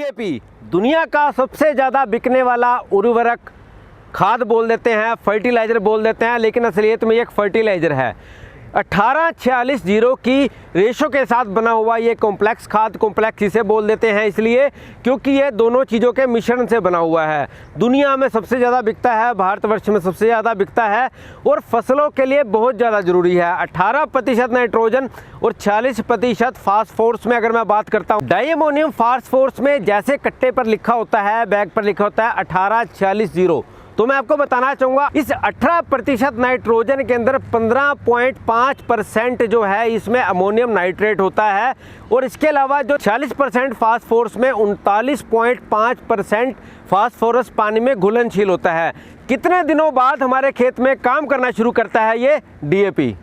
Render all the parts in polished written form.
DAP दुनिया का सबसे ज़्यादा बिकने वाला उर्वरक, खाद बोल देते हैं, फर्टिलाइज़र बोल देते हैं, लेकिन असलियत में ये एक फर्टिलाइज़र है। 18-46-0 की रेशो के साथ बना हुआ ये कॉम्प्लेक्स खाद, कॉम्प्लेक्स इसे बोल देते हैं इसलिए क्योंकि ये दोनों चीज़ों के मिश्रण से बना हुआ है। दुनिया में सबसे ज़्यादा बिकता है, भारतवर्ष में सबसे ज़्यादा बिकता है और फसलों के लिए बहुत ज़्यादा ज़रूरी है। 18% नाइट्रोजन और 40% फास्फोरस में अगर मैं बात करता हूँ, डाईअमोनियम फास्फोरस में जैसे कट्टे पर लिखा होता है, बैग पर लिखा होता है 18-46-0, तो मैं आपको बताना चाहूँगा इस 18% नाइट्रोजन के अंदर 15.5% जो है इसमें अमोनियम नाइट्रेट होता है और इसके अलावा जो 40% फास्फोरस में 39.5% फास्फोरस पानी में घुलनशील होता है। कितने दिनों बाद हमारे खेत में काम करना शुरू करता है ये डीएपी?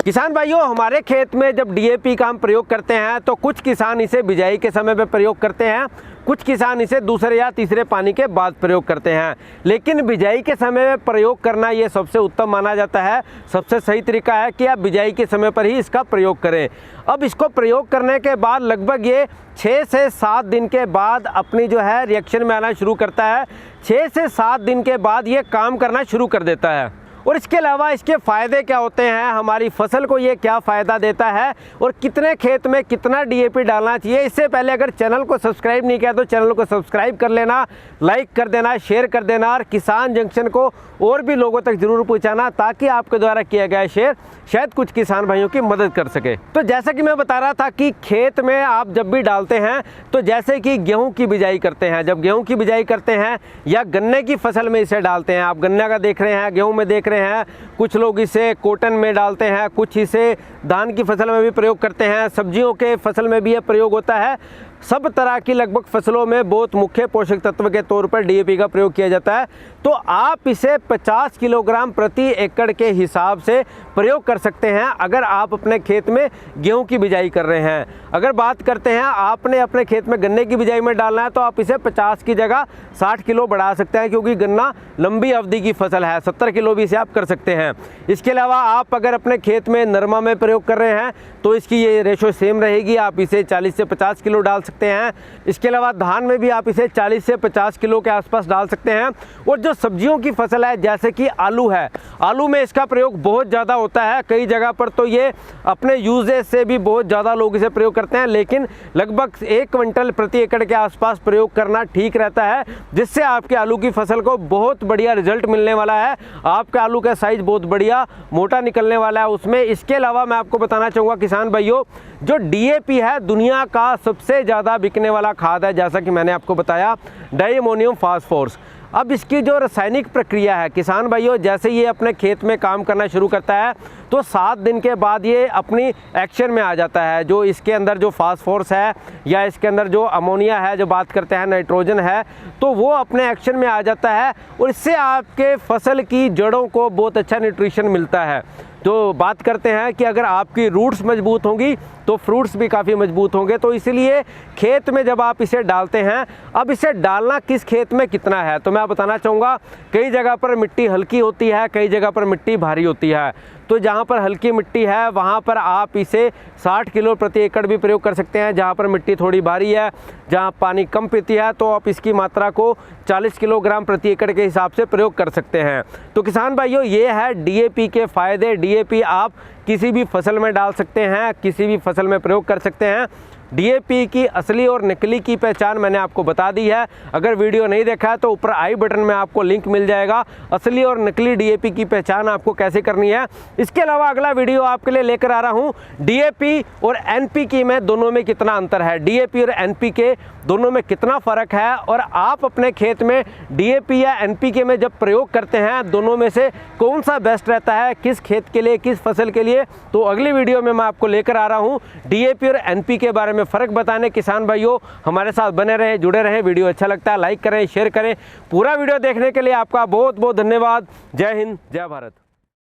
किसान भाइयों, हमारे खेत में जब डीएपी का हम प्रयोग करते हैं तो कुछ किसान इसे बिजाई के समय पे प्रयोग करते हैं, कुछ किसान इसे दूसरे या तीसरे पानी के बाद प्रयोग करते हैं। लेकिन बिजाई के समय में प्रयोग करना ये सबसे उत्तम माना जाता है। सबसे सही तरीका है कि आप बिजाई के समय पर ही इसका प्रयोग करें। अब इसको प्रयोग करने के बाद लगभग ये 6 से 7 दिन के बाद अपनी जो है रिएक्शन में आना शुरू करता है। 6 से 7 दिन के बाद ये काम करना शुरू कर देता है। और इसके अलावा इसके फ़ायदे क्या होते हैं, हमारी फसल को ये क्या फ़ायदा देता है और कितने खेत में कितना डीएपी डालना चाहिए, इससे पहले अगर चैनल को सब्सक्राइब नहीं किया तो चैनल को सब्सक्राइब कर लेना, लाइक कर देना, शेयर कर देना और किसान जंक्शन को और भी लोगों तक ज़रूर पहुँचाना ताकि आपके द्वारा किया गया शेयर शायद कुछ किसान भाइयों की मदद कर सके। तो जैसा कि मैं बता रहा था कि खेत में आप जब भी डालते हैं तो जैसे कि गेहूँ की बिजाई करते हैं, जब गेहूँ की बिजाई करते हैं या गन्ने की फसल में इसे डालते हैं, आप गन्ना का देख रहे हैं, गेहूँ में देख रहे हैं, कुछ लोग इसे कॉटन में डालते हैं, कुछ इसे धान की फसल में भी प्रयोग करते हैं, सब्जियों के फसल में भी यह प्रयोग होता है। सब तरह की लगभग फसलों में बहुत मुख्य पोषक तत्व के तौर पर डीएपी का प्रयोग किया जाता है। तो आप इसे 50 किलोग्राम प्रति एकड़ के हिसाब से प्रयोग कर सकते हैं अगर आप अपने खेत में गेहूं की बिजाई कर रहे हैं। अगर बात करते हैं आपने अपने खेत में गन्ने की बिजाई में डालना है तो आप इसे 50 की जगह 60 किलो बढ़ा सकते हैं क्योंकि गन्ना लंबी अवधि की फसल है, 70 किलो भी इसे आप कर सकते हैं। इसके अलावा आप अगर अपने खेत में नरमा में प्रयोग कर रहे हैं तो इसकी ये रेशो सेम रहेगी, आप इसे 40 से 50 किलो डाल सकते हैं। इसके अलावा धान में भी आप इसे 40 से 50 किलो के आसपास डाल सकते हैं। और जो सब्जियों की फसल है जैसे कि आलू है, आलू में इसका प्रयोग बहुत ज़्यादा होता है। कई जगह पर तो ये अपने यूजेज से भी बहुत ज़्यादा लोग इसे प्रयोग करते हैं, लेकिन लगभग 1 क्विंटल प्रति एकड़ के आसपास प्रयोग करना ठीक रहता है, जिससे आपके आलू की फसल को बहुत बढ़िया रिजल्ट मिलने वाला है। आपके आलू का साइज बहुत बढ़िया मोटा निकलने वाला है उसमें। इसके अलावा मैं आपको बताना चाहूँगा किसान भाइयों, जो डीएपी है दुनिया का सबसे ज़्यादा बिकने वाला खाद है, जैसा कि मैंने आपको बताया, डाईअमोनियम फास्फोरस। अब इसकी जो रासायनिक प्रक्रिया है किसान भाइयों, जैसे ये अपने खेत में काम करना शुरू करता है तो 7 दिन के बाद ये अपनी एक्शन में आ जाता है। जो इसके अंदर जो फास्फोरस है या इसके अंदर जो अमोनिया है, जो बात करते हैं नाइट्रोजन है, तो वो अपने एक्शन में आ जाता है और इससे आपके फसल की जड़ों को बहुत अच्छा न्यूट्रिशन मिलता है। तो बात करते हैं कि अगर आपकी रूट्स मजबूत होंगी तो फ्रूट्स भी काफ़ी मजबूत होंगे। तो इसलिए खेत में जब आप इसे डालते हैं, अब इसे डालना किस खेत में कितना है तो मैं बताना चाहूँगा। कई जगह पर मिट्टी हल्की होती है, कई जगह पर मिट्टी भारी होती है। तो जहाँ पर हल्की मिट्टी है वहाँ पर आप इसे 60 किलो प्रति एकड़ भी प्रयोग कर सकते हैं। जहाँ पर मिट्टी थोड़ी भारी है, जहाँ पानी कम पीती है, तो आप इसकी मात्रा को 40 किलोग्राम प्रति एकड़ के हिसाब से प्रयोग कर सकते हैं। तो किसान भाइयों, ये है डीएपी के फ़ायदे। डीएपी आप किसी भी फसल में डाल सकते हैं, किसी भी फसल में प्रयोग कर सकते हैं। डीएपी की असली और नकली की पहचान मैंने आपको बता दी है। अगर वीडियो नहीं देखा है तो ऊपर आई बटन में आपको लिंक मिल जाएगा, असली और नकली डीएपी की पहचान आपको कैसे करनी है। इसके अलावा अगला वीडियो आपके लिए लेकर आ रहा हूँ डीएपी और एनपीके में दोनों में कितना अंतर है, डीएपी और एनपीके दोनों में कितना फ़र्क है और आप अपने खेत में डीएपी या एनपीके में जब प्रयोग करते हैं दोनों में से कौन सा बेस्ट रहता है, किस खेत के लिए, किस फसल के लिए। तो अगली वीडियो में मैं आपको लेकर आ रहा हूँ डीएपी और एनपीके के बारे में फ़र्क बताने। किसान भाइयों, हमारे साथ बने रहें, जुड़े रहें। वीडियो अच्छा लगता है लाइक करें, शेयर करें। पूरा वीडियो देखने के लिए आपका बहुत बहुत धन्यवाद। जय हिंद, जय भारत।